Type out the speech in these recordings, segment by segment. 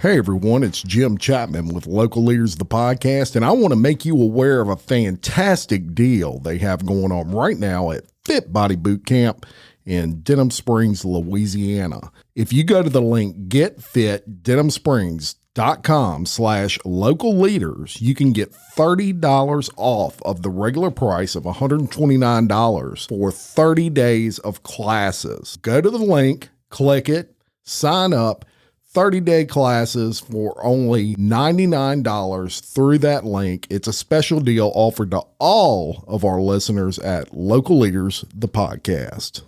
Hey everyone, it's Jim Chapman with Local Leaders, the podcast, and I want to make you aware of a fantastic deal they have going on right now at Fit Body Boot Camp in Denham Springs, Louisiana. If you go to the link getfitdenhamsprings.com/local leaders, you can get $30 off of the regular price of $129 for 30 days of classes. Go to the link, click it, sign up. 30-day classes for only $99 through that link. It's a special deal offered to all of our listeners at Local Leaders, the podcast.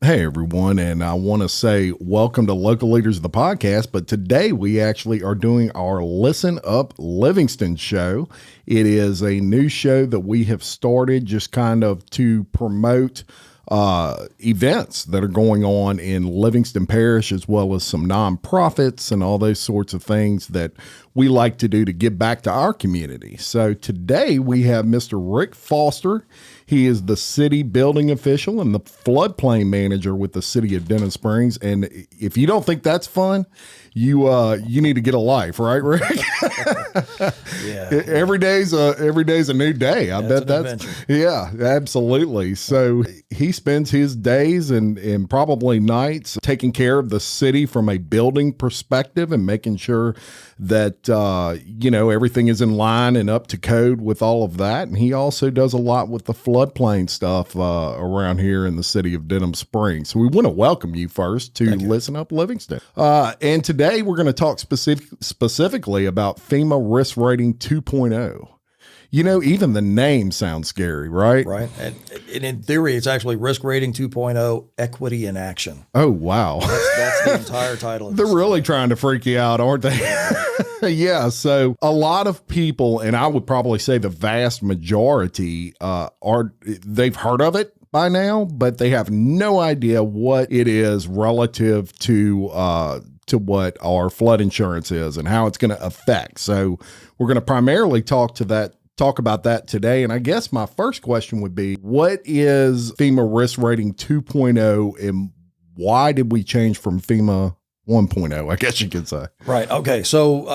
Hey everyone, and I want to say welcome to Local Leaders of the podcast, but today we actually are doing our Listen Up Livingston show. It is a new show that we have started just kind of to promote events that are going on in Livingston Parish, as well as some nonprofits and all those sorts of things that we like to do to give back to our community. So today we have Mr. Rick Foster. He is the city building official and the floodplain manager with the city of Denham Springs. And if you don't think that's fun, you need to get a life, right, Rick? Yeah. Every day's a new day. I bet that's adventure. Yeah, absolutely. So he spends his days and probably nights taking care of the city from a building perspective and making sure that everything is in line and up to code with all of that. And he also does a lot with the floodplain stuff around here in the city of Denham Springs. So we want to welcome you first to Listen Up Livingston. And today we're going to talk specifically about FEMA Risk Rating 2.0. You know, even the name sounds scary, right? Right. And in theory, it's actually Risk Rating 2.0 Equity in Action. Oh, wow. That's the entire title. They're really trying to freak you out, aren't they? Yeah. So a lot of people, and I would probably say the vast majority, they've heard of it by now, but they have no idea what it is relative to what our flood insurance is and how it's going to affect. So we're going to primarily talk about that today. And I guess my first question would be, what is FEMA Risk Rating 2.0 and why did we change from FEMA 1.0, I guess you could say? Right. Okay. So,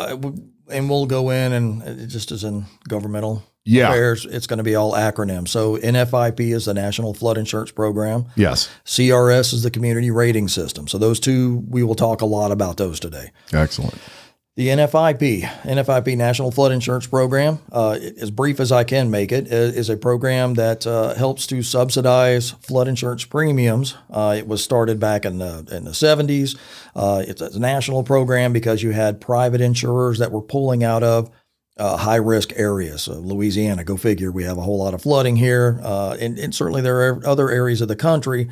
and we'll go in and just as in governmental affairs, it's going to be all acronyms. So NFIP is the National Flood Insurance Program. Yes. CRS is the Community Rating System. So those two, we will talk a lot about those today. Excellent. The NFIP National Flood Insurance Program, as brief as I can make it, is a program that helps to subsidize flood insurance premiums. It was started back in the 70s. It's a national program because you had private insurers that were pulling out of high-risk areas. So Louisiana, go figure, we have a whole lot of flooding here. And certainly there are other areas of the country.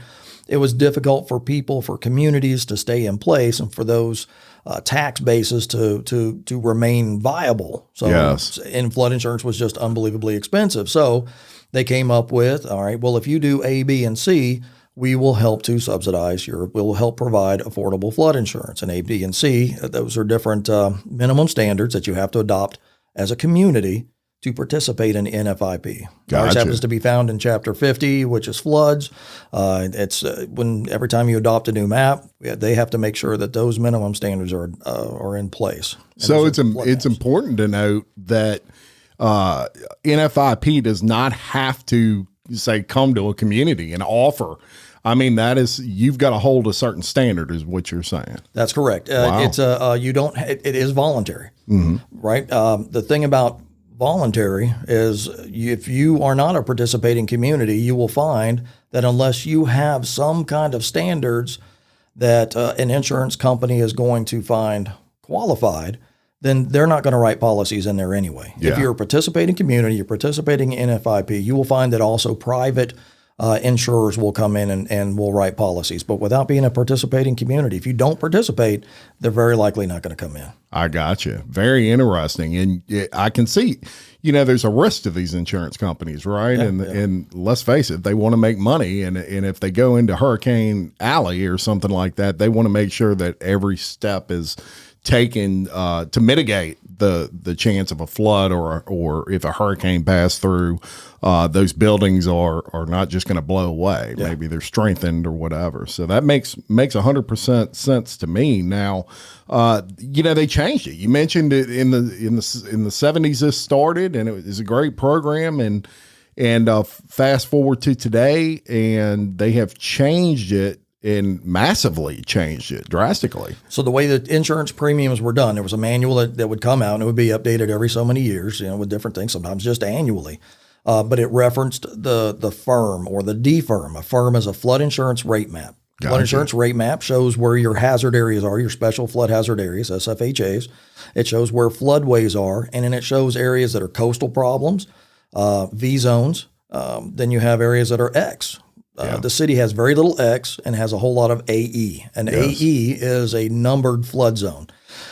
It was difficult for people, for communities to stay in place and for those tax bases to remain viable. So yes. And flood insurance was just unbelievably expensive. So they came up with, all right, well, if you do A, B, and C, we will help to subsidize we'll help provide affordable flood insurance. And A, B, and C, those are different minimum standards that you have to adopt as a community to participate in NFIP. Gotcha. Ours happens to be found in Chapter 50, which is floods. It's when every time you adopt a new map, they have to make sure that those minimum standards are in place. And so it's important to note that NFIP does not have to say come to a community and offer. I mean, you've got to hold a certain standard, is what you're saying. That's correct. Wow. It is voluntary, right? The thing about voluntary is if you are not a participating community, you will find that unless you have some kind of standards that an insurance company is going to find qualified, then they're not going to write policies in there anyway. Yeah. If you're a participating community, you're participating in NFIP, you will find that also private insurers will come in and will write policies. But without being a participating community, if you don't participate, they're very likely not going to come in. I got you. Very interesting. And I can see, there's a risk to these insurance companies, right? Yeah, and let's face it, they want to make money. And if they go into Hurricane Alley or something like that, they want to make sure that every step is taken to mitigate the chance of a flood or if a hurricane passed through, those buildings are not just going to blow away. Yeah. Maybe they're strengthened or whatever. So that makes 100% sense to me. Now, they changed it. You mentioned it in the 70s. This started, and it was a great program. And fast forward to today, and they have changed it. And massively changed it drastically. So the way that insurance premiums were done, there was a manual that would come out and it would be updated every so many years, with different things, sometimes just annually. But it referenced the firm or the D firm. A firm is a flood insurance rate map. Gotcha. Flood insurance rate map shows where your hazard areas are, your special flood hazard areas, SFHAs. It shows where floodways are, and then it shows areas that are coastal problems, V zones. Then you have areas that are X. The city has very little X and has a whole lot of AE. And yes. AE is a numbered flood zone.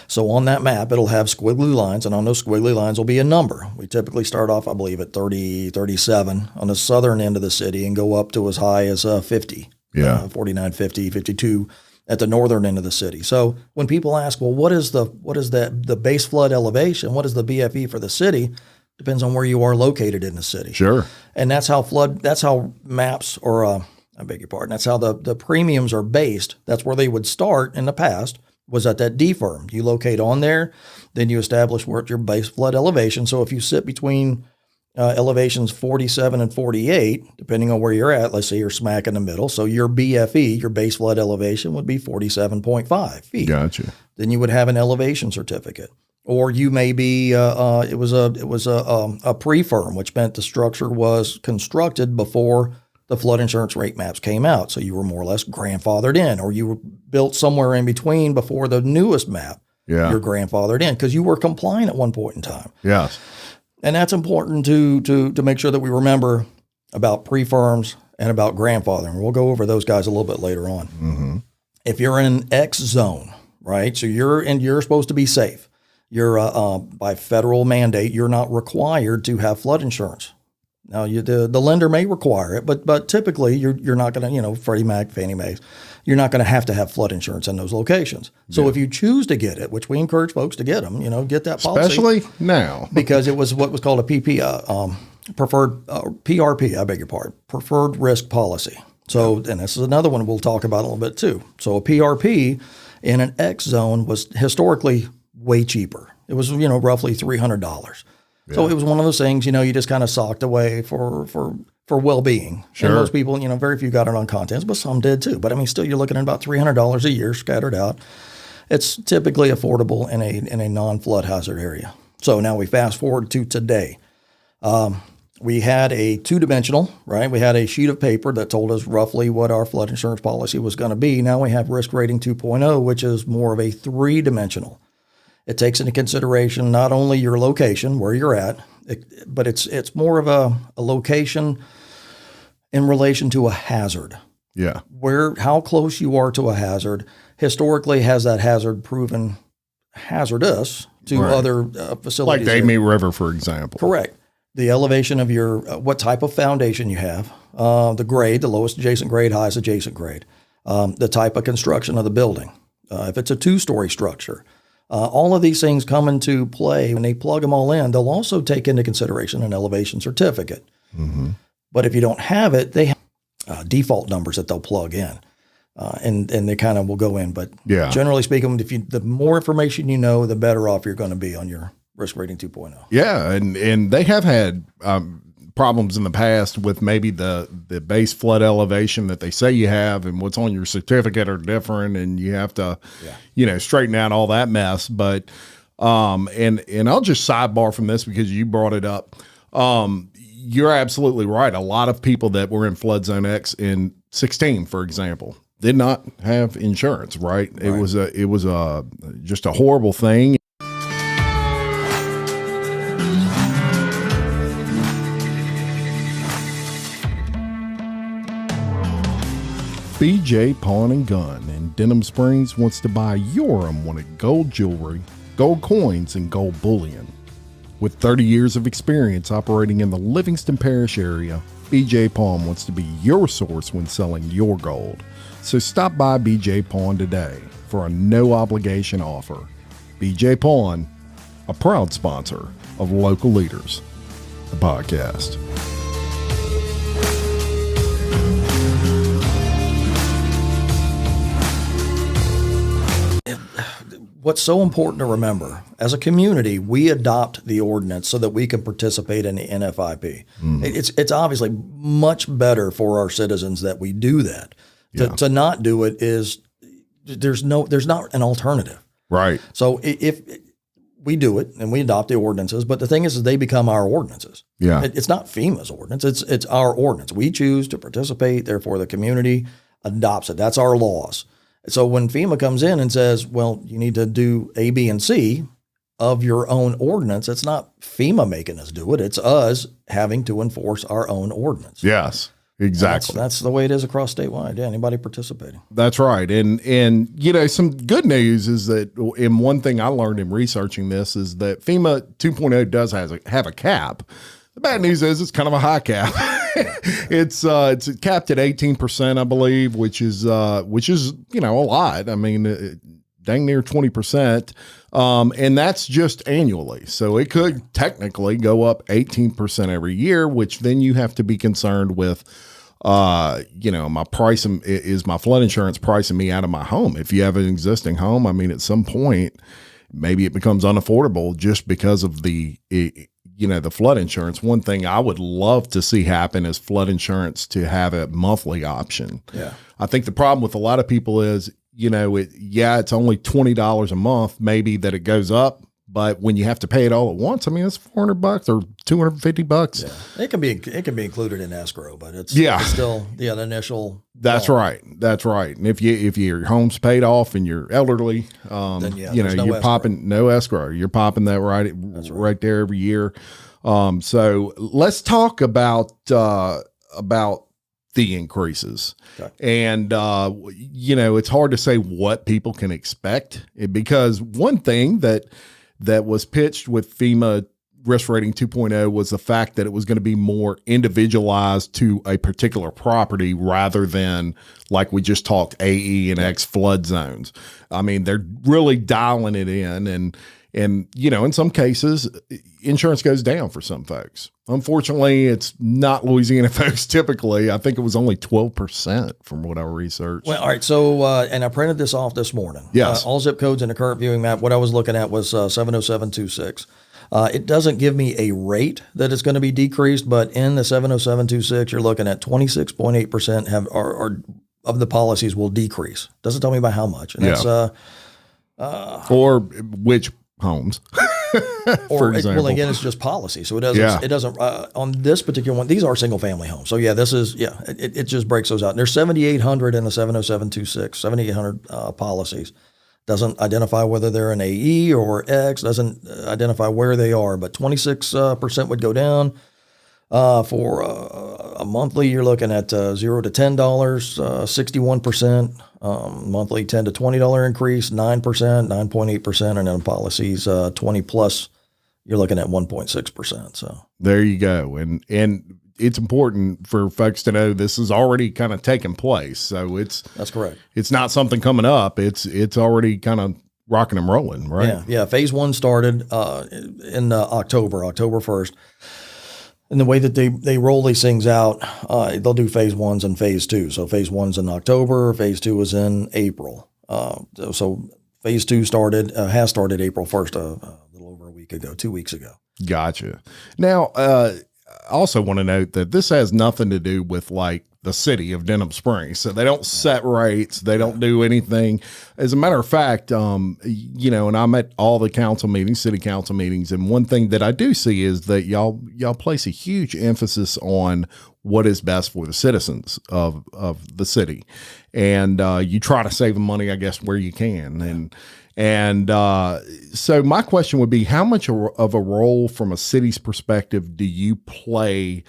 So on that map, it'll have squiggly lines, and on those squiggly lines will be a number. We typically start off, I believe, at 30, 37 on the southern end of the city and go up to as high as 50, 49, 50, 52 at the northern end of the city. So when people ask, well, what is the base flood elevation? What is the BFE for the city? Depends on where you are located in the city. Sure. And that's how maps or, I beg your pardon, that's how the premiums are based. That's where they would start in the past, was at that D firm. You locate on there, then you establish where your base flood elevation. So if you sit between elevations 47 and 48, depending on where you're at, let's say you're smack in the middle. So your BFE, your base flood elevation, would be 47.5 feet. Gotcha. Then you would have an elevation certificate. Or you may be, it was a pre-firm, which meant the structure was constructed before the flood insurance rate maps came out. So you were more or less grandfathered in, or you were built somewhere in between before the newest map. Yeah. You're grandfathered in because you were compliant at one point in time. Yes. And that's important to make sure that we remember about pre-firms and about grandfathering. We'll go over those guys a little bit later on. Mm-hmm. If you're in an X zone, right? So you're supposed to be safe. You're by federal mandate, you're not required to have flood insurance. Now, the lender may require it, but typically you're not going to, Freddie Mac, Fannie Mae, you're not going to have flood insurance in those locations. So if you choose to get it, which we encourage folks to get them, get that policy. Especially now. Because it was what was called a preferred PRP, I beg your pardon, preferred risk policy. So, and this is another one we'll talk about a little bit too. So a PRP in an X zone was historically way cheaper. It was, roughly $300. Yeah. So it was one of those things, you just kind of socked away for well-being. Sure. And most people, very few got it on contents, but some did too. But I mean, still you're looking at about $300 a year scattered out. It's typically affordable in a non-flood hazard area. So now we fast forward to today. We had a two-dimensional, right? We had a sheet of paper that told us roughly what our flood insurance policy was going to be. Now we have Risk Rating 2.0, which is more of a three-dimensional. It takes into consideration not only your location, where you're at, but it's more of a location in relation to a hazard. Yeah. How close you are to a hazard. Historically, has that hazard proven hazardous to other facilities? Like the Amite River, for example. Correct. The elevation of your, what type of foundation you have, the grade, the lowest adjacent grade, highest adjacent grade, the type of construction of the building. If it's a two-story structure, all of these things come into play. When they plug them all in, they'll also take into consideration an elevation certificate. Mm-hmm. But if you don't have it, they have default numbers that they'll plug in, and they kind of will go in. But generally speaking, the more information you know, the better off you're going to be on your Risk Rating 2.0. Yeah, and they have had problems in the past with maybe the base flood elevation that they say you have and what's on your certificate are different, and you have to, straighten out all that mess. But and I'll just sidebar from this because you brought it up. You're absolutely right. A lot of people that were in flood zone X in 16, for example, did not have insurance. Right? It was just a horrible thing. BJ Pawn and Gun in Denham Springs wants to buy your unwanted gold jewelry, gold coins, and gold bullion. With 30 years of experience operating in the Livingston Parish area, BJ Pawn wants to be your source when selling your gold. So stop by BJ Pawn today for a no-obligation offer. BJ Pawn, a proud sponsor of Local Leaders, the podcast. What's so important to remember, as a community, we adopt the ordinance so that we can participate in the NFIP. It's obviously much better for our citizens that we do that. To not do it is there's not an alternative. Right. So if we do it and we adopt the ordinances, but the thing is they become our ordinances. Yeah. It's not FEMA's ordinance. It's our ordinance. We choose to participate. Therefore, the community adopts it. That's our laws. So when FEMA comes in and says, well, you need to do A, B, and C of your own ordinance, it's not FEMA making us do it. It's us having to enforce our own ordinance. Yes, exactly. That's the way it is across statewide. Yeah, anybody participating. That's right. And you know, some good news is that, and one thing I learned in researching this is that FEMA 2.0 does have a cap. The bad news is it's kind of a high cap. It's capped at 18%, I believe, which is you know, a lot. I mean, dang near 20%, and that's just annually. So it could technically go up 18% every year, which then you have to be concerned with. You know, my price is my flood insurance pricing me out of my home. If you have an existing home, I mean, at some point, maybe it becomes unaffordable just because of the flood insurance. One thing I would love to see happen is flood insurance to have a monthly option. Yeah. I think the problem with a lot of people is, you know, it's only $20 a month, maybe that it goes up, but when you have to pay it all at once, I mean, it's $400 or $250. Yeah. It can be included in escrow, but it's still the initial. That's right. That's right. And if your home's paid off and you're elderly, then you're popping no escrow. You're popping that right there every year. So let's talk about the increases. Okay. And, you know, it's hard to say what people can expect because one thing that was pitched with FEMA Risk Rating 2.0 was the fact that it was going to be more individualized to a particular property rather than like we just talked AE and X flood zones. I mean, they're really dialing it in and, you know, in some cases insurance goes down for some folks. Unfortunately, it's not Louisiana folks typically. I think it was only 12% from what I researched. Well, all right. So, and I printed this off this morning. Yes. All zip codes in the current viewing map. What I was looking at was 70726. It doesn't give me a rate that it's going to be decreased, but in the 70726, you're looking at 26.8% of the policies will decrease. Doesn't tell me by how much. And that's or which homes. For example. Well, again, it's just policy. So it doesn't on this particular one, these are single family homes. So yeah, it just breaks those out. And there's 7,800 in the 70726, 7,800 policies. Doesn't identify whether they're an AE or X, doesn't identify where they are, but 26% would go down. For a monthly, you're looking at $0 to $10, 61%, monthly $10 to $20 increase, 9%, 9.8%, and then policies 20 plus, you're looking at 1.6%. So there you go. And it's important for folks to know this is already kind of taking place. So that's correct. It's not something coming up. It's already kind of rocking and rolling, right? Yeah. Phase one started in October 1st. And the way that they roll these things out, they'll do phase ones and phase two. So phase one's in October, phase two is in April. So phase two has started April 1st, a little over a week ago, 2 weeks ago. Gotcha. Now, I also want to note that this has nothing to do with like the city of Denham Springs. So they don't set rates. They don't do anything. As a matter of fact, you know, and I'm at all the council meetings, city council meetings. And one thing that I do see is that y'all place a huge emphasis on what is best for the citizens of the city. And you try to save them money, I guess, where you can. And so my question would be, how much of a role from a city's perspective do you play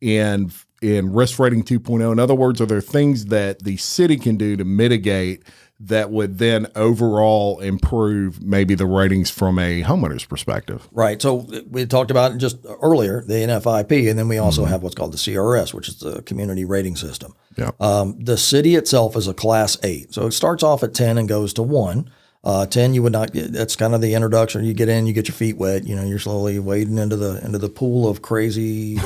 in Risk Rating 2.0? In other words, are there things that the city can do to mitigate that would then overall improve maybe the ratings from a homeowner's perspective? Right. So we talked about just earlier, the NFIP, and then we also have what's called the CRS, which is the Community Rating System. Yeah. The city itself is a Class 8. So it starts off at 10 and goes to 1. 10, you would not. That's kind of the introduction. You get in, you get your feet wet. You're slowly wading into the pool of crazy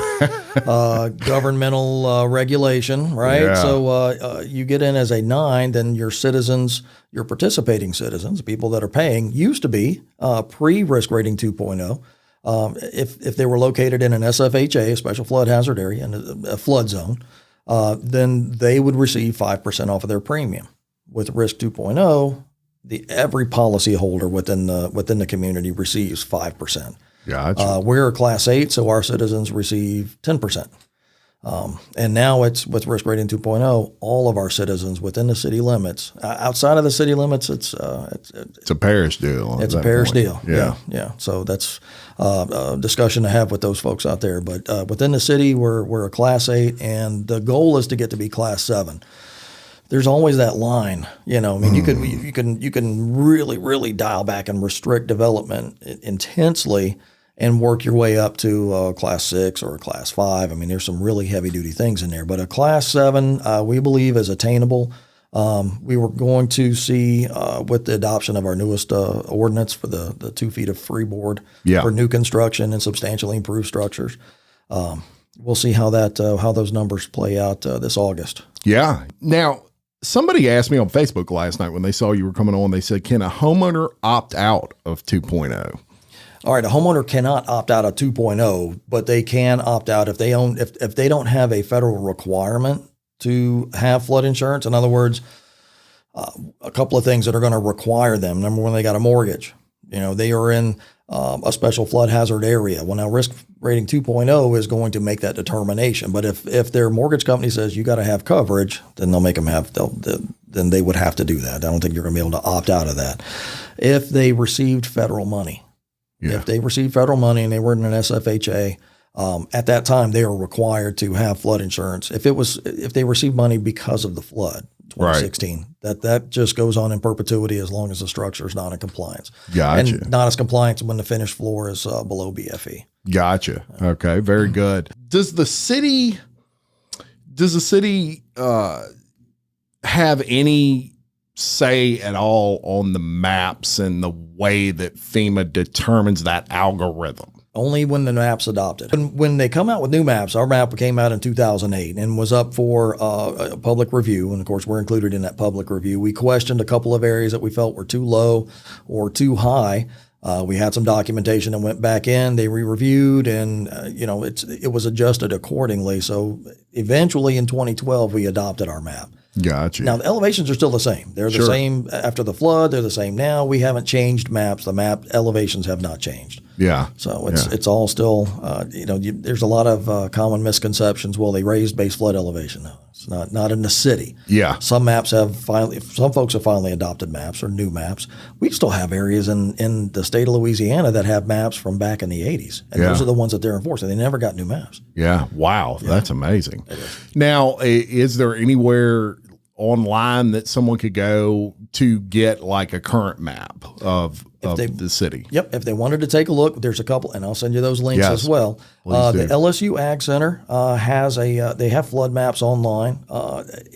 governmental regulation, right? Yeah. So you get in as a 9, then your citizens, your participating citizens, people that are paying, used to be pre-risk rating 2.0. If they were located in an SFHA, a special flood hazard area, in a flood zone, then they would receive 5% off of their premium. With Risk 2.0, every policyholder within the community receives 5%. Gotcha. We're a Class 8, so our citizens receive 10%. And now it's with Risk Rating 2.0, all of our citizens within the city limits. Outside of the city limits, it's a parish deal. It's a parish deal. Yeah. So that's a discussion to have with those folks out there. But within the city, we're a Class 8, and the goal is to get to be Class 7. There's always that line, I mean, you can really dial back and restrict development intensely and work your way up to Class 6 or a Class 5. I mean, there's some really heavy duty things in there, but a Class 7, we believe is attainable. We were going to see with the adoption of our newest ordinance for the 2 feet of freeboard for new construction and substantially improved structures. We'll see how those numbers play out this August. Yeah. Now, somebody asked me on Facebook last night when they saw you were coming on, they said, can a homeowner opt out of 2.0? All right, a homeowner cannot opt out of 2.0, but they can opt out if they don't have a federal requirement to have flood insurance. In other words, a couple of things that are going to require them. Number one, they got a mortgage. They are in a special flood hazard area. Well, now Risk Rating 2.0 is going to make that determination. But if their mortgage company says you got to have coverage, then they'll make them then they would have to do that. I don't think you're going to be able to opt out of that. If they received federal money, if they received federal money and they were in an SFHA, at that time they are required to have flood insurance. If they received money because of the flood, 2016, that just goes on in perpetuity as long as the structure is not in compliance. Gotcha. And not as compliant when the finished floor is below BFE. Gotcha. Okay. Very good. Does the city have any say at all on the maps and the way that FEMA determines that algorithm? Only when the map's adopted. When they come out with new maps, our map came out in 2008 and was up for a public review. And of course, we're included in that public review. We questioned a couple of areas that we felt were too low or too high. We had some documentation and went back in, they re-reviewed, and it was adjusted accordingly. So eventually in 2012, we adopted our map. Gotcha. Now the elevations are still the same. They're the same after the flood. They're the same now. We haven't changed maps. The map elevations have not changed. Yeah. So it's all still, there's a lot of common misconceptions. Well, they raised base flood elevation. No, it's not in the city. Yeah. Some folks have finally adopted maps or new maps. We still have areas in the state of Louisiana that have maps from back in the 80s. And those are the ones that they're enforcing. They never got new maps. Yeah. Wow. Yeah. That's amazing. Now, is there anywhere online that someone could go to get like a current map of the city? Yep. If they wanted to take a look, there's a couple, and I'll send you those links as well. The LSU AG Center they have flood maps online,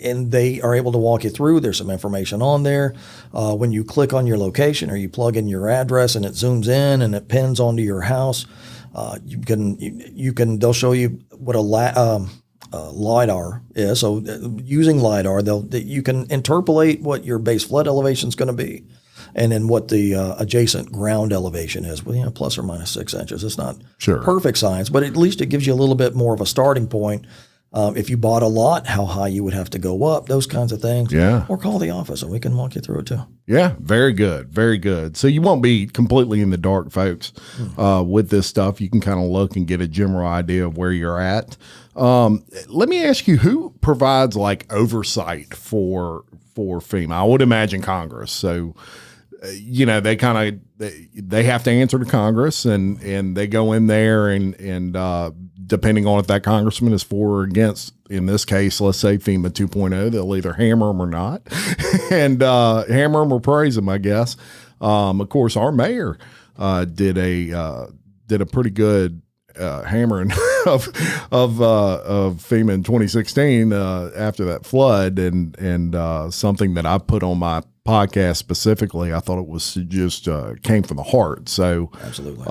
and they are able to walk you through. There's some information on there. When you click on your location or you plug in your address and it zooms in and it pins onto your house, they'll show you what LIDAR is. So using LIDAR, you can interpolate what your base flood elevation is going to be, and then what the adjacent ground elevation is, plus or minus 6 inches. It's not perfect science, but at least it gives you a little bit more of a starting point. If you bought a lot, how high you would have to go up, those kinds of things. Yeah. Or call the office and we can walk you through it too. Yeah. Very good. Very good. So you won't be completely in the dark, folks, with this stuff. You can kind of look and get a general idea of where you're at. Let me ask you, who provides like oversight for FEMA? I would imagine Congress. So, they have to answer to Congress, and they go in there and depending on if that congressman is for or against, in this case, let's say FEMA 2.0, they'll either hammer them or not, and hammer them or praise them, I guess. Of course, our mayor did a pretty good hammering of FEMA in 2016 after that flood, and something that I put on my podcast specifically. I thought it was just came from the heart. So absolutely.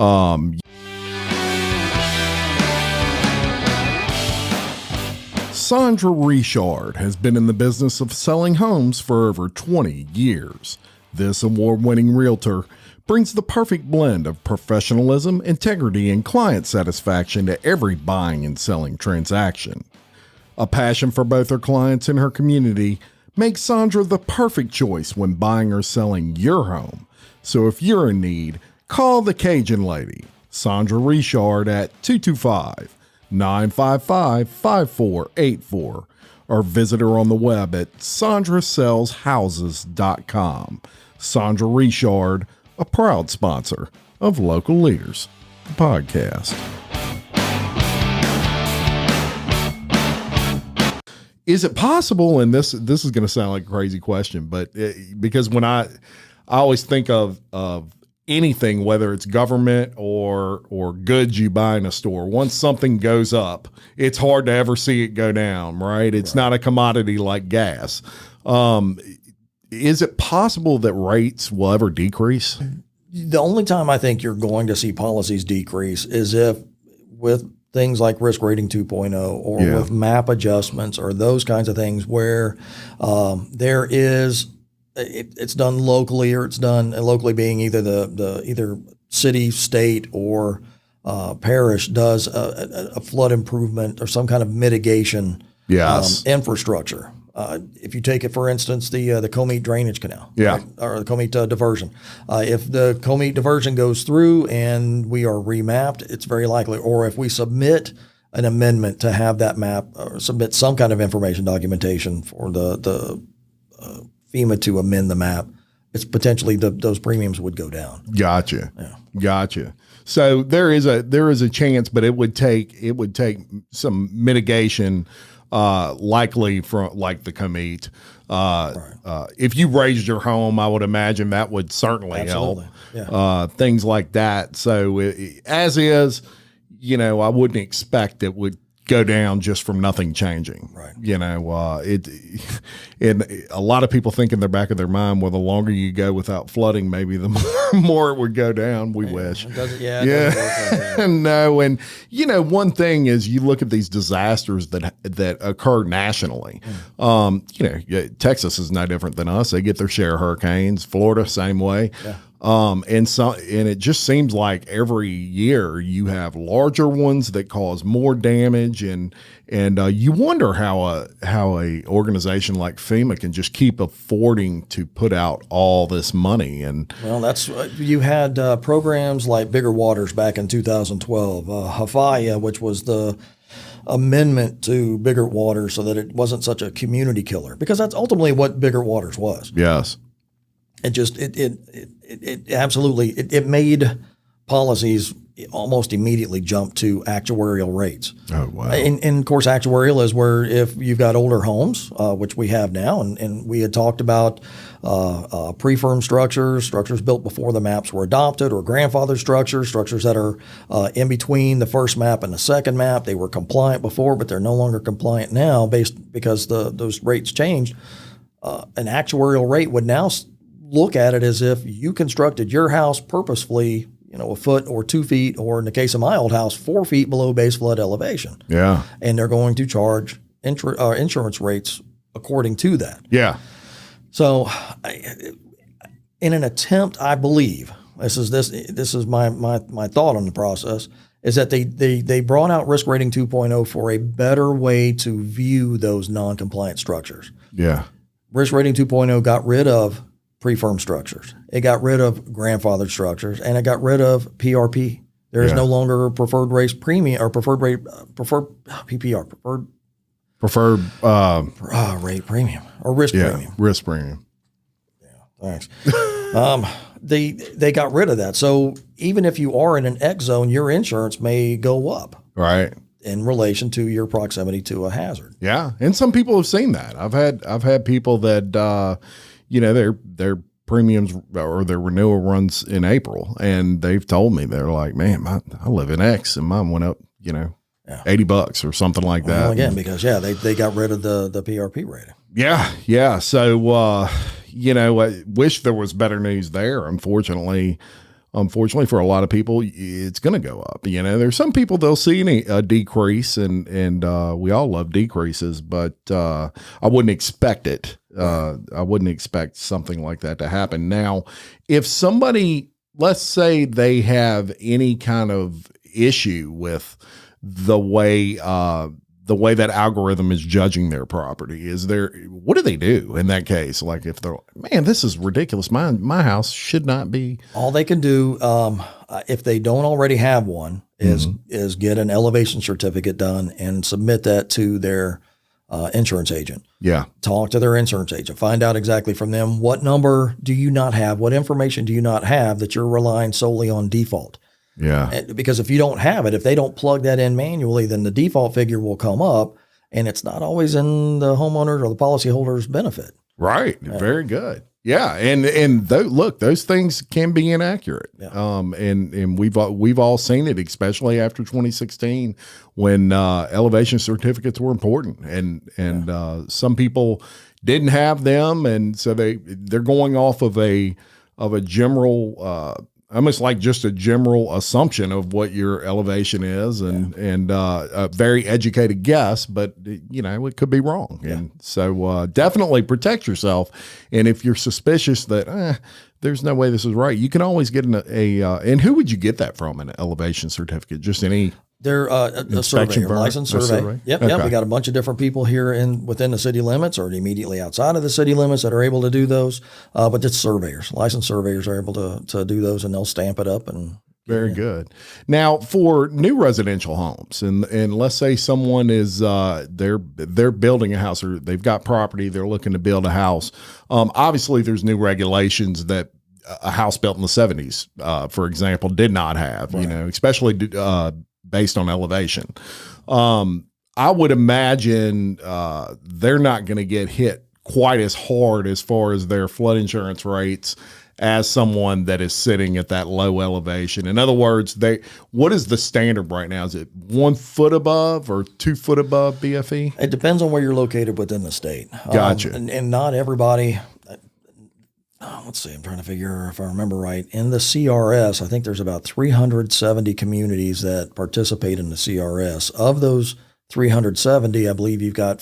Sandra Richard has been in the business of selling homes for over 20 years. This award-winning realtor brings the perfect blend of professionalism, integrity, and client satisfaction to every buying and selling transaction. A passion for both her clients and her community makes Sandra the perfect choice when buying or selling your home. So if you're in need, call the Cajun Lady, Sandra Richard, at 225-955-5484, or visit her on the web at sandrasellshouses.com. Sandra Richard, a proud sponsor of Local Leaders, the podcast. Is it possible, and this is going to sound like a crazy question, but because when I always think of anything, whether it's government or goods you buy in a store, once something goes up, it's hard to ever see it go down, right? It's not a commodity like gas. Is it possible that rates will ever decrease? The only time I think you're going to see policies decrease is if with things like Risk Rating 2.0 or with map adjustments or those kinds of things where there is it's done locally, or it's done locally being either the either city, state, or parish does a flood improvement or some kind of mitigation infrastructure. If you take it, for instance, the Comite drainage canal, right? Or the Comite diversion. If the Comite diversion goes through and we are remapped, it's very likely, or if we submit an amendment to have that map or submit some kind of information documentation for the FEMA to amend the map, it's potentially those premiums would go down. Gotcha. So there is a chance, but it would take some mitigation. Likely from like the Comite. If you raised your home, I would imagine that would certainly help. Things like that. So as is, I wouldn't expect it would go down just from nothing changing. Right. And a lot of people think in the back of their mind, well, the longer you go without flooding, maybe the more it would go down. We wish. It doesn't work like that. No. And, one thing is you look at these disasters that occur nationally. Texas is no different than us. They get their share of hurricanes. Florida, same way. Yeah. And it just seems like every year you have larger ones that cause more damage, and you wonder how a organization like FEMA can just keep affording to put out all this money. And that's you had programs like Bigger Waters back in 2012, FEMA, which was the amendment to Bigger Waters so that it wasn't such a community killer, because that's ultimately what Bigger Waters was. Yes. It absolutely made policies almost immediately jump to actuarial rates. Oh, wow. And of course, actuarial is where if you've got older homes, which we have now, and we had talked about pre-firm structures built before the maps were adopted, or grandfathered structures that are in between the first map and the second map. They were compliant before, but they're no longer compliant now because those rates changed. An actuarial rate would now look at it as if you constructed your house purposefully, a foot or 2 feet, or in the case of my old house, 4 feet below base flood elevation. Yeah. And they're going to charge insurance rates according to that. Yeah. So in an attempt, I believe, this is my thought on the process, is that they brought out Risk Rating 2.0 for a better way to view those non-compliant structures. Yeah. Risk Rating 2.0 got rid of pre-firm structures. It got rid of grandfathered structures, and it got rid of PRP. There is no longer a preferred rate premium or preferred PPR, preferred rate premium or risk premium. Risk premium. Yeah, thanks. They got rid of that. So even if you are in an X zone, your insurance may go up. Right. In relation to your proximity to a hazard. Yeah. And some people have seen that. I've had people that, they're premiums or their renewal runs in April, and they've told me, they're like, man, I live in X and mine went up, $80 or something like that. Well, again, because they got rid of the PRP rating. Yeah. So, I wish there was better news there. Unfortunately, for a lot of people, it's going to go up. There's some people, they'll see a decrease, and we all love decreases, but I wouldn't expect it. I wouldn't expect something like that to happen. Now, if somebody, let's say they have any kind of issue with the way that algorithm is judging their property, what do they do in that case? Like, if they're, man, this is ridiculous. My house should not be. All they can do, if they don't already have one, is get an elevation certificate done and submit that to their insurance agent. Yeah. Talk to their insurance agent. Find out exactly from them, what number do you not have? What information do you not have that you're relying solely on default? Yeah. Because if you don't have it, if they don't plug that in manually, then the default figure will come up, and it's not always in the homeowner or the policyholder's benefit. Right. Very good. Yeah. And look, those things can be inaccurate. Yeah. And we've all seen it, especially after 2016, when elevation certificates were important, and some people didn't have them, and so they're going off of a general almost like just a general assumption of what your elevation is, and a very educated guess, but it could be wrong. Yeah. And so definitely protect yourself. And if you're suspicious that there's no way this is right, you can always get and who would you get that from, an elevation certificate? Just any? They're a surveyor, licensed survey. Yep. We got a bunch of different people here within the city limits or immediately outside of the city limits that are able to do those. But it's surveyors, licensed surveyors are able to do those, and they'll stamp it up. And very good. Now, for new residential homes, and let's say someone is they're building a house, or they've got property, they're looking to build a house. Obviously, there's new regulations that a house built in the 70s, for example, did not have. Right. Especially based on elevation. I would imagine they're not going to get hit quite as hard as far as their flood insurance rates as someone that is sitting at that low elevation. In other words, what is the standard right now? Is it 1 foot above or 2 foot above BFE? It depends on where you're located within the state. Gotcha. And not everybody. Let's see, I'm trying to figure if I remember right. In the CRS, I think there's about 370 communities that participate in the CRS. Of those 370, I believe you have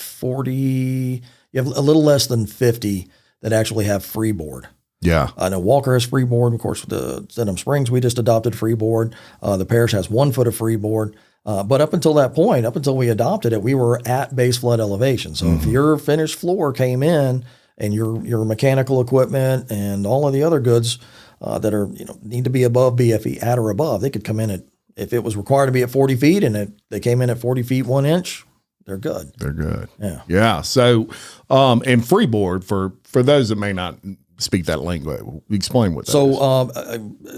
a little less than 50 that actually have freeboard. Yeah. I know Walker has freeboard. Of course, the Denham Springs, we just adopted freeboard. The parish has 1 foot of freeboard. But up until that point, up until we adopted it, we were at base flood elevation. So if your finished floor came in, and your mechanical equipment and all of the other goods that are need to be above BFE, at or above, they could come in if it was required to be at 40 feet, and they came in at 40 feet 1 inch, they're good. They're good. Yeah. Yeah. So, and freeboard, for those that may not speak that language, explain what that is. So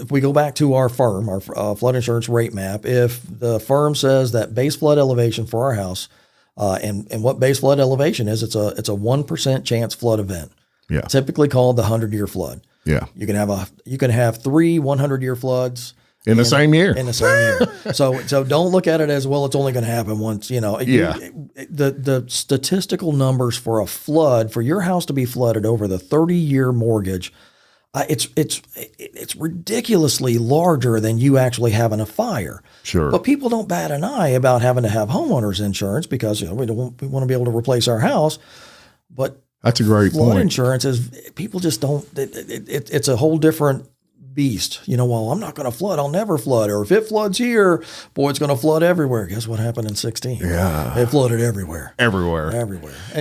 if we go back to our firm, our flood insurance rate map, if the firm says that base flood elevation for our house, and what base flood elevation is, it's a 1% chance flood event. Yeah. Typically called the 100-year flood. Yeah. You can have 3 100-year floods in the same year. In the same year. So don't look at it as, well, it's only going to happen once. The statistical numbers for a flood, for your house to be flooded over the 30-year mortgage, it's ridiculously larger than you actually having a fire. Sure. But people don't bat an eye about having to have homeowners insurance because we want to be able to replace our house. But that's a great flood point. insurance is, people just don't. It's a whole different beast. Well, I'm not going to flood. I'll never flood. Or if it floods here, boy, it's going to flood everywhere. Guess what happened in 16? Yeah. It flooded everywhere. Everywhere.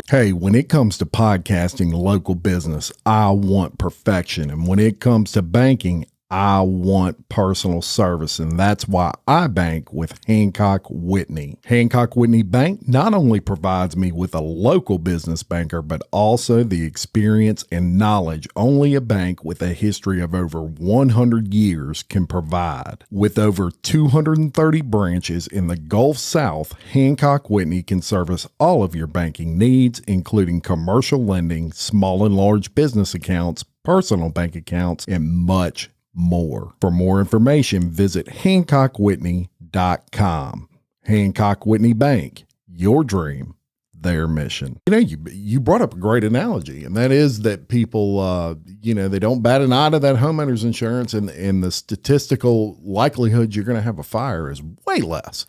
Hey, when it comes to podcasting local business, I want perfection. And when it comes to banking, I want personal service, and that's why I bank with Hancock Whitney. Hancock Whitney Bank not only provides me with a local business banker, but also the experience and knowledge only a bank with a history of over 100 years can provide. With over 230 branches in the Gulf South, Hancock Whitney can service all of your banking needs, including commercial lending, small and large business accounts, personal bank accounts, and much more. For more information, visit HancockWhitney.com. Hancock Whitney Bank, your dream, their mission. You brought up a great analogy, and that is that people, they don't bat an eye to that homeowner's insurance, and the statistical likelihood you're going to have a fire is way less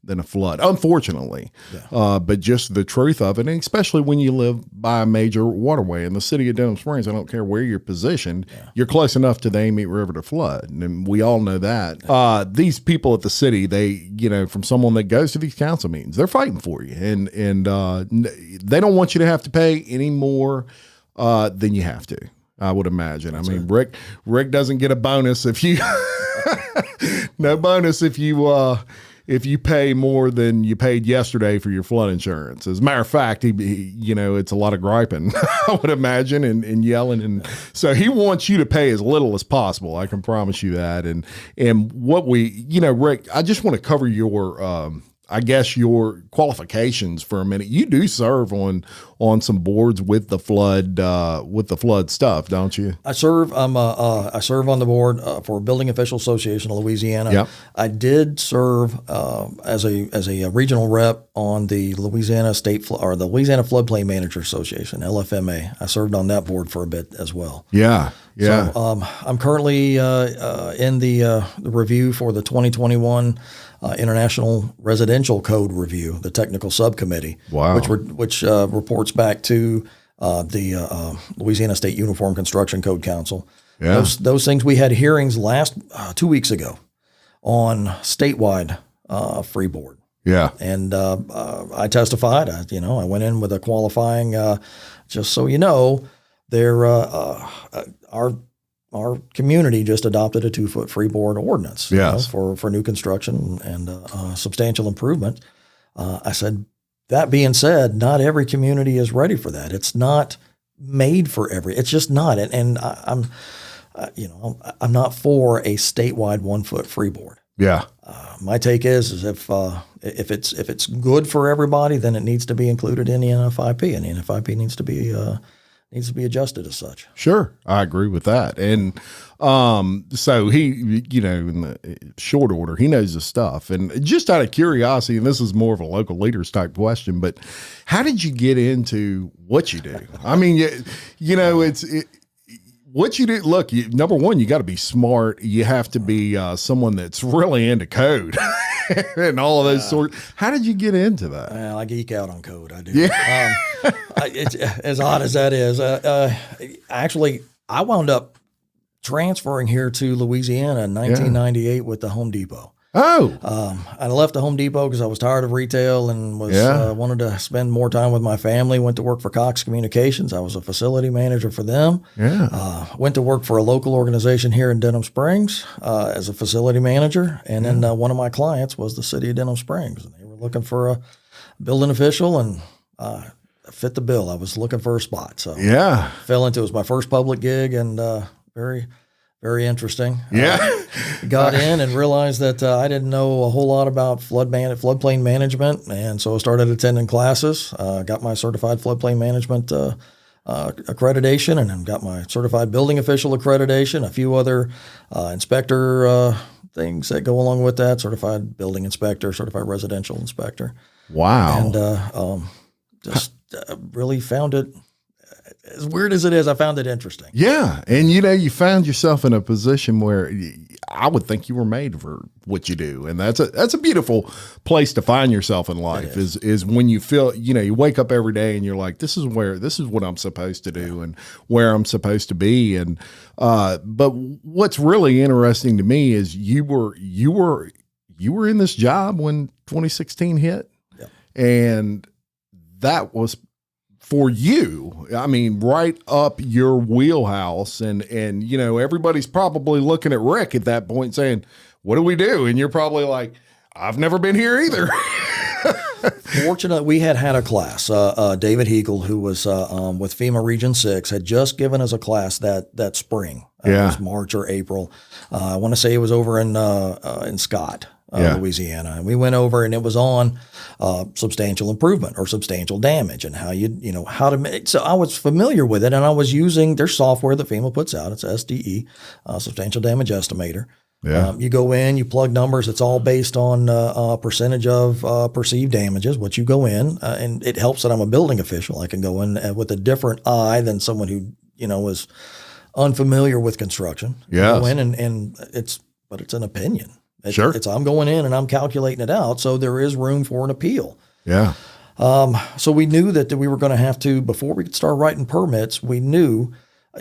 than a flood, unfortunately. Yeah. But just the truth of it, and especially when you live by a major waterway in the city of Denham Springs, I don't care where you're positioned, you're close enough to the Amite River to flood. And we all know that. These people at the city, they, from someone that goes to these council meetings, they're fighting for you. And they don't want you to have to pay any more than you have to, I would imagine. That's I mean, Rick doesn't get a bonus if you, no bonus if you pay more than you paid yesterday for your flood insurance. As a matter of fact, he it's a lot of griping, I would imagine, and yelling. And so he wants you to pay as little as possible. I can promise you that. And what Rick, I just want to cover your, your qualifications for a minute. You do serve on some boards with the flood stuff, don't you? I serve. I serve on the board for Building Official Association of Louisiana. Yep. I did serve as a regional rep on the Louisiana the Louisiana Floodplain Manager Association, LFMA. I served on that board for a bit as well. Yeah. Yeah. So, I'm currently in the review for the 2021 International Residential Code Review, the technical subcommittee, wow. which reports back to the Louisiana State Uniform Construction Code Council. Yeah. Those things, we had hearings 2 weeks ago on statewide free board. Yeah. And I testified. I went in with a qualifying, just so you know, our community just adopted a 2-foot freeboard ordinance for new construction and substantial improvement. I said, that being said, not every community is ready for that. It's not made for it's just not. And I'm not for a statewide 1-foot freeboard. Yeah. My take is if it's good for everybody, then it needs to be included in the NFIP, and the NFIP needs to be adjusted as such. Sure. I agree with that. And so he, in the short order, he knows his stuff. And just out of curiosity, and this is more of a local leaders type question, but how did you get into what you do? I mean, what you do, look, number one, you got to be smart. You have to be someone that's really into code and all of those sorts. How did you get into that? Well, I geek out on code. I do. Yeah. It's as odd as that is. Actually, I wound up transferring here to Louisiana in 1998 with the Home Depot. Oh, I left the Home Depot because I was tired of retail and wanted to spend more time with my family. Went to work for Cox Communications. I was a facility manager for them. Yeah. Went to work for a local organization here in Denham Springs as a facility manager. And then one of my clients was the city of Denham Springs. And they were looking for a building official, and fit the bill. I was looking for a spot. So fell into it. It was my first public gig, and very, very interesting. Yeah. Got in and realized that I didn't know a whole lot about floodplain management. And so I started attending classes, got my certified floodplain management accreditation, and then got my certified building official accreditation, a few other inspector things that go along with that, certified building inspector, certified residential inspector. Wow. And just really found it, as weird as it is, I found it interesting. Yeah. And, you found yourself in a position where I would think you were made for what you do. And that's a beautiful place to find yourself in life is when you feel, you wake up every day and you're like, this is what I'm supposed to do and where I'm supposed to be. And, but what's really interesting to me is you were in this job when 2016 hit. Yep. And that was for you, I mean, right up your wheelhouse. And everybody's probably looking at Rick at that point saying, what do we do? And you're probably like, I've never been here either. Fortunately, we had a class. David Hegel, who was with FEMA Region 6, had just given us a class that spring. It was March or April. I want to say it was over in Scott. Louisiana. And we went over and it was on substantial improvement or substantial damage and how how to make. So I was familiar with it and I was using their software that FEMA puts out. It's SDE, Substantial Damage Estimator. Yeah. You go in, you plug numbers. It's all based on percentage of perceived damages, what you go in. And it helps that I'm a building official. I can go in with a different eye than someone who, is unfamiliar with construction. Yeah. Go in and it's an opinion. Sure. I'm going in and I'm calculating it out. So there is room for an appeal. Yeah. So we knew that we were going to have to, before we could start writing permits, we knew,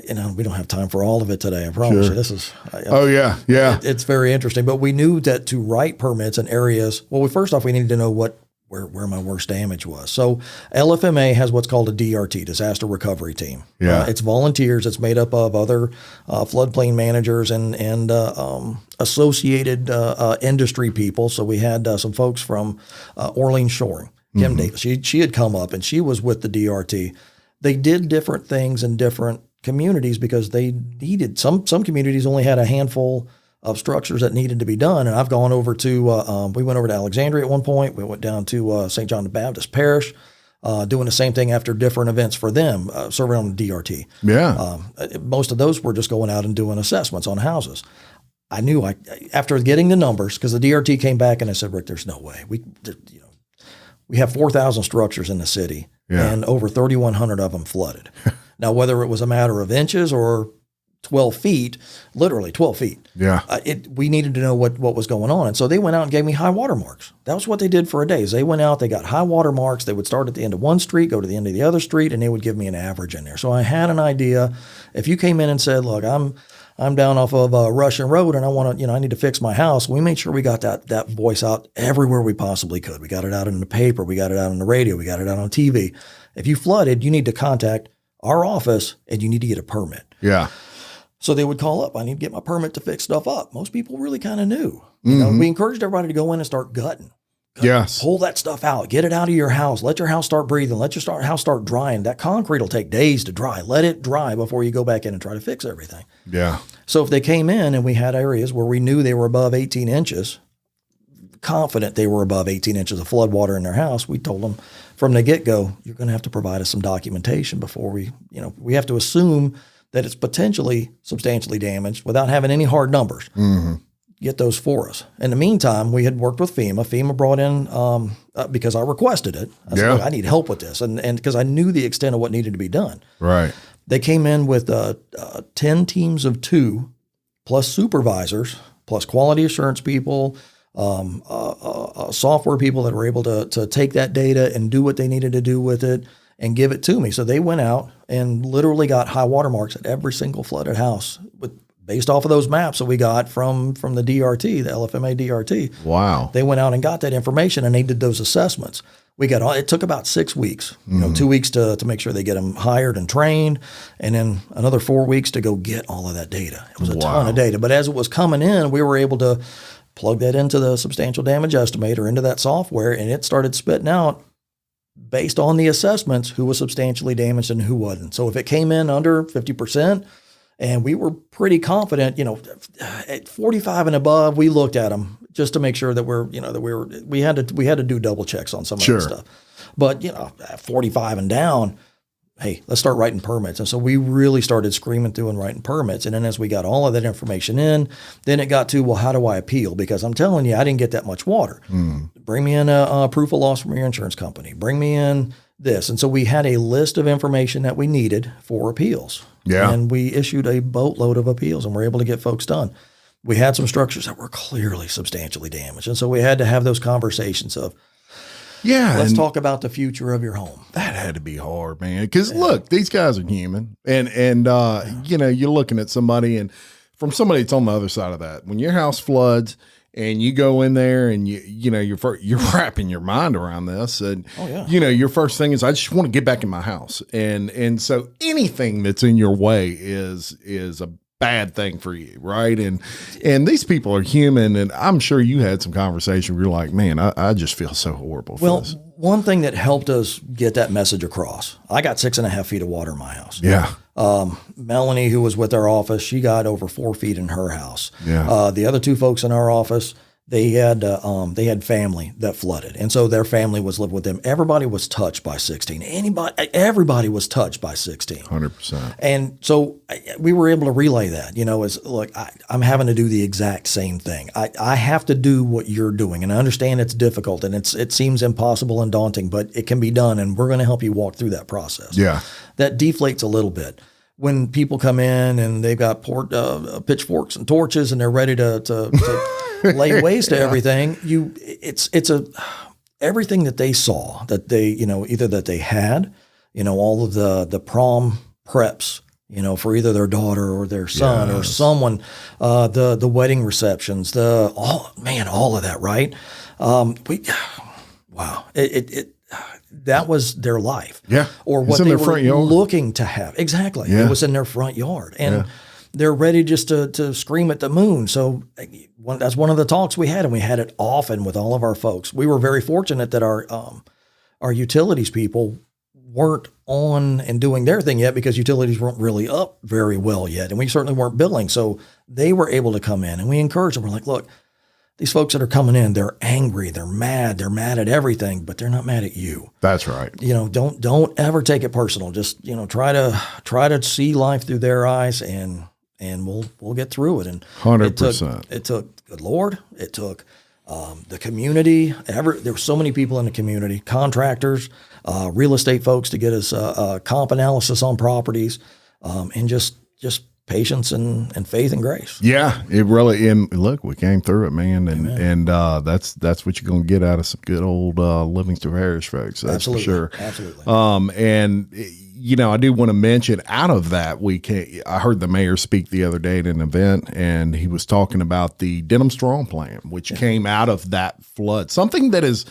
we don't have time for all of it today. I promise you. This is. Yeah. It's very interesting. But we knew that to write permits in areas, first off, we needed to know where my worst damage was. So LFMA has what's called a DRT, Disaster Recovery Team. Yeah. It's volunteers. It's made up of other floodplain managers and associated industry people. So we had some folks from Orleans Shoring, Kim Davis. She had come up and she was with the DRT. They did different things in different communities because they needed some communities only had a handful of structures that needed to be done. And I've gone over to, we went over to Alexandria at one point. We went down to St. John the Baptist Parish, doing the same thing after different events for them, serving on the DRT. Yeah. Most of those were just going out and doing assessments on houses. I knew after getting the numbers, because the DRT came back and I said, Rick, there's no way. We have 4,000 structures in the city and over 3,100 of them flooded. Now, whether it was a matter of inches or 12 feet, literally 12 feet. Yeah. We needed to know what was going on. And so they went out and gave me high water marks. That was what they did for a day. Is they went out, they got high water marks. They would start at the end of one street, go to the end of the other street, and they would give me an average in there. So I had an idea. If you came in and said, look, I'm down off of Russian Road and I want to, I need to fix my house. We made sure we got that voice out everywhere we possibly could. We got it out in the paper. We got it out on the radio. We got it out on TV. If you flooded, you need to contact our office and you need to get a permit. Yeah. So they would call up, I need to get my permit to fix stuff up. Most people really kind of knew. We encouraged everybody to go in and start gutting. Yes. Pull that stuff out. Get it out of your house. Let your house start breathing. Let your house start drying. That concrete will take days to dry. Let it dry before you go back in and try to fix everything. Yeah. So if they came in and we had areas where we knew they were above 18 inches, confident they were above 18 inches of flood water in their house, we told them from the get-go, you're going to have to provide us some documentation before we have to assume that it's potentially substantially damaged without having any hard numbers. Mm-hmm. Get those for us. In the meantime, we had worked with FEMA. FEMA brought in, because I requested it. I said, look, I need help with this. And because I knew the extent of what needed to be done. Right. They came in with 10 teams of 2, plus supervisors, plus quality assurance people, software people that were able to take that data and do what they needed to do with it and give it to me. So they went out and literally got high water marks at every single flooded house based off of those maps that we got from the DRT, the LFMA DRT. Wow. They went out and got that information and they did those assessments. It took about 6 weeks, 2 weeks to make sure they get them hired and trained, and then another 4 weeks to go get all of that data. It was a ton of data, but as it was coming in, we were able to plug that into the substantial damage estimator, into that software, and it started spitting out based on the assessments who was substantially damaged and who wasn't. So if it came in under 50%, and we were pretty confident, at 45 and above, we looked at them just to make sure that we had to do double checks on some of that stuff. But at 45 and down, hey, let's start writing permits. And so we really started screaming through and writing permits. And then as we got all of that information in, then it got to, well, how do I appeal? Because I'm telling you, I didn't get that much water. Bring me in a proof of loss from your insurance company. Bring me in this. And so we had a list of information that we needed for appeals. Yeah. And we issued a boatload of appeals and were able to get folks done. We had some structures that were clearly substantially damaged. And so we had to have those conversations of, let's talk about the future of your home. That had to be hard, man. Because look, these guys are human, and you're looking at somebody, and from somebody that's on the other side of that, when your house floods and you go in there and you're wrapping your mind around this, and your first thing is, I just want to get back in my house, and so anything that's in your way is a bad thing for you, right? And these people are human, and I'm sure you had some conversation where you're like, man, I just feel so horrible for this. One thing that helped us get that message across, I got 6.5 feet of water in my house. Yeah. Melanie, who was with our office, she got over 4 feet in her house. Yeah. The other 2 folks in our office, they had family that flooded, and so their family was living with them. Everybody was touched by 16. Everybody was touched by 16. 100%. And so we were able to relay that. As look, I'm having to do the exact same thing. I have to do what you're doing, and I understand it's difficult and it seems impossible and daunting, but it can be done, and we're going to help you walk through that process. Yeah, that deflates a little bit. When people come in and they've got pitchforks and torches and they're ready to lay waste to everything, everything that they saw that they, either that they had, all of the prom preps, for either their daughter or their son or someone, the wedding receptions, all of that, right? Wow. That was their life. Yeah. Or what they were looking to have. Exactly. Yeah. It was in their front yard. And they're ready just to scream at the moon. So that's one of the talks we had, and we had it often with all of our folks. We were very fortunate that our utilities people weren't on and doing their thing yet, because utilities weren't really up very well yet. And we certainly weren't billing. So they were able to come in, and we encouraged them. We're like, look, these folks that are coming in, they're angry, they're mad at everything, but they're not mad at you. That's right. Don't ever take it personal. Just, try to see life through their eyes, and we'll get through it. And 100%. It took good Lord. It took the community. There were so many people in the community, contractors, real estate folks, to get us comp analysis on properties, and just patience and faith and grace. Yeah, it really. And look, we came through it, man, and that's what you're going to get out of some good old Livingston Parish folks. That's Absolutely. for sure. Absolutely. And I do want to mention, out of that, I heard the mayor speak the other day at an event, and he was talking about the Denham Strong Plan, which came out of that flood. Something that is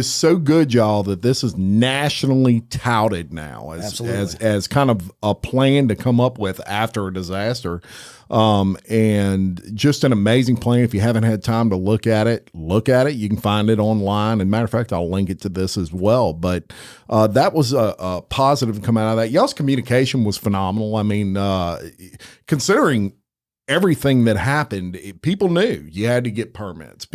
so good, y'all, that this is nationally touted now as kind of a plan to come up with after a disaster. And just an amazing plan. If you haven't had time to look at it. You can find it online. And matter of fact, I'll link it to this as well. But that was a positive to come out of that. Y'all's communication was phenomenal. I mean, considering everything that happened, people knew you had to get permits.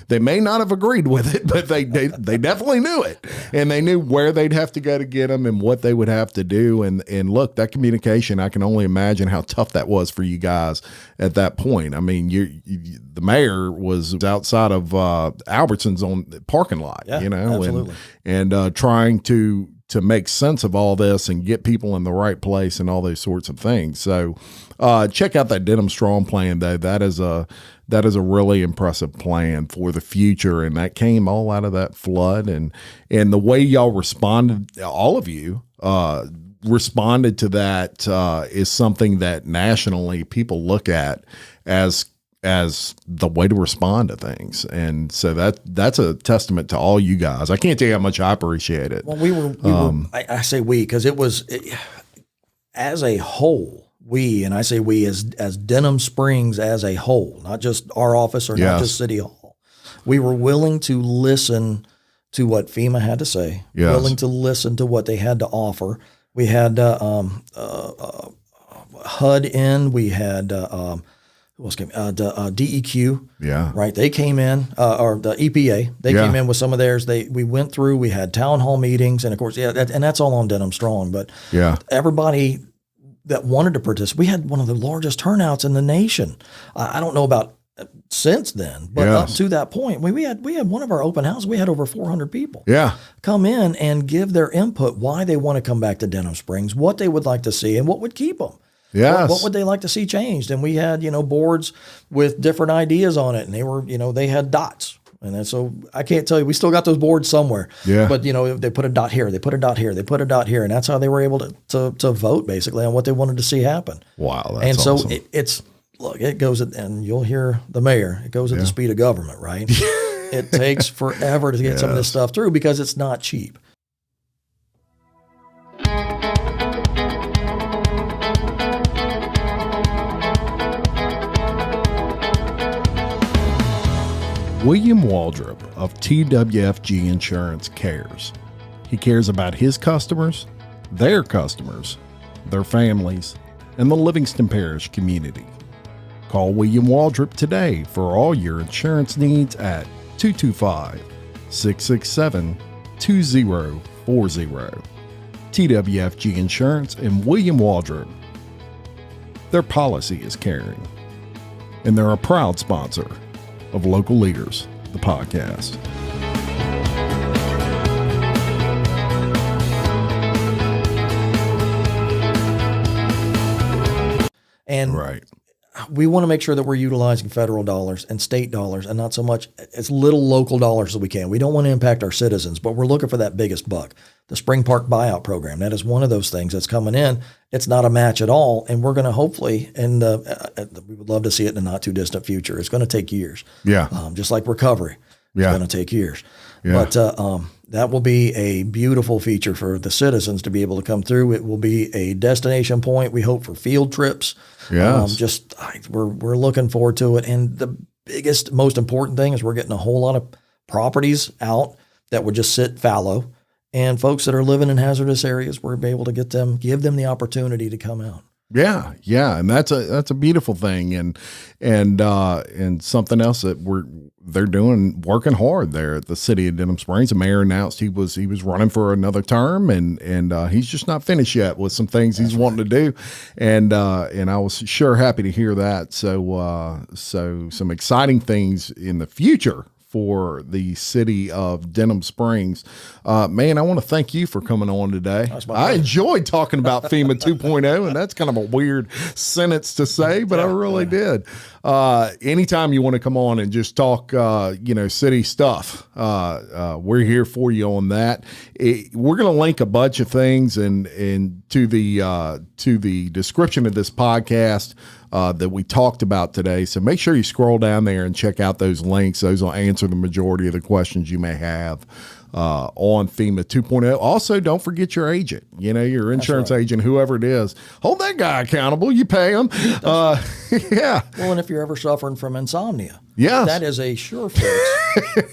They may not have agreed with it, but they definitely knew it, and they knew where they'd have to go to get them and what they would have to do. And look, that communication, I can only imagine how tough that was for you guys at that point. I mean, the mayor was outside of Albertson's on the parking lot, absolutely. and trying to make sense of all this and get people in the right place and all those sorts of things. So check out that Denham Strong Plan, though. That is a really impressive plan for the future, and that came all out of that flood. And the way y'all responded, all of you responded to that, is something that nationally people look at as the way to respond to things. And so that's a testament to all you guys. I can't tell you how much I appreciate it. Well, I say we, because as a whole, and I say we as Denham Springs as a whole, not just our office or not just City Hall, we were willing to listen to what FEMA had to say, willing to listen to what they had to offer. We had HUD in, we had DEQ, right? They came in, or the EPA. They came in with some of theirs. We went through. We had town hall meetings, and of course, and that's all on Denham Strong. But everybody that wanted to participate, we had one of the largest turnouts in the nation. I don't know about since then, but up to that point, we had one of our open houses. We had over 400 people come in and give their input, why they want to come back to Denham Springs, what they would like to see, and what would keep them. Yes. What would they like to see changed? And we had, boards with different ideas on it, and they were, they had dots. And then, so I can't tell you, we still got those boards somewhere. Yeah. But, they put a dot here, they put a dot here, they put a dot here. And that's how they were able to vote basically on what they wanted to see happen. Wow. That's awesome. So it goes at, and you'll hear the mayor, it goes at the speed of government, right? It takes forever to get some of this stuff through because it's not cheap. William Waldrop of TWFG Insurance cares. He cares about his customers, their families, and the Livingston Parish community. Call William Waldrop today for all your insurance needs at 225-667-2040. TWFG Insurance and William Waldrop. Their policy is caring. And they're a proud sponsor of Local Leaders, the podcast. And right. We want to make sure that we're utilizing federal dollars and state dollars and not so much as little local dollars as we can. We don't want to impact our citizens, but we're looking for that biggest buck. The Spring Park Buyout Program, that is one of those things that's coming in. It's not a match at all. And we're going to hopefully, and we would love to see it in the not too distant future. It's going to take years. Yeah. Just like recovery. It's going to take years. Yeah. But that will be a beautiful feature for the citizens to be able to come through. It will be a destination point, we hope, for field trips. Yes. We're looking forward to it. And the biggest, most important thing is we're getting a whole lot of properties out that would just sit fallow. And folks that are living in hazardous areas, we're able to give them the opportunity to come out. Yeah. And that's a beautiful thing. And something else that they're working hard there at the city of Denham Springs. The mayor announced he was running for another term, and he's just not finished yet with some things he's wanting to do. And I was sure happy to hear that. So some exciting things in the future for the city of Denham Springs. Man, I want to thank you for coming on today. I enjoyed talking about FEMA 2.0, and that's kind of a weird sentence to say, but I really did. Anytime you want to come on and just talk, city stuff, we're here for you on that. We're going to link a bunch of things and to the description of this podcast that we talked about today. So make sure you scroll down there and check out those links. Those will answer the majority of the questions you may have on FEMA 2.0. Also, don't forget your agent, your insurance agent, whoever it is. Hold that guy accountable. You pay him. Yeah. Well, and if you're ever suffering from insomnia, yes, that is a sure fix.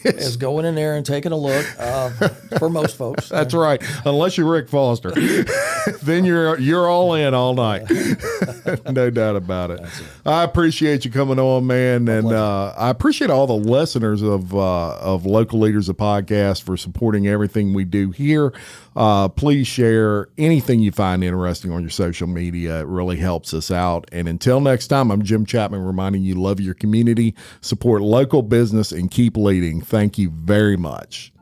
Is going in there and taking a look for most folks. That's right. Unless you're Rick Foster, then you're all in all night. No doubt about it. I appreciate you coming on, man, and I appreciate all the listeners of Local Leaders, a podcast, for supporting everything we do here. Please share anything you find interesting on your social media. It really helps us out. And until next time, I'm Jim Chapman, reminding you, love your community, support local business, and keep leading. Thank you very much.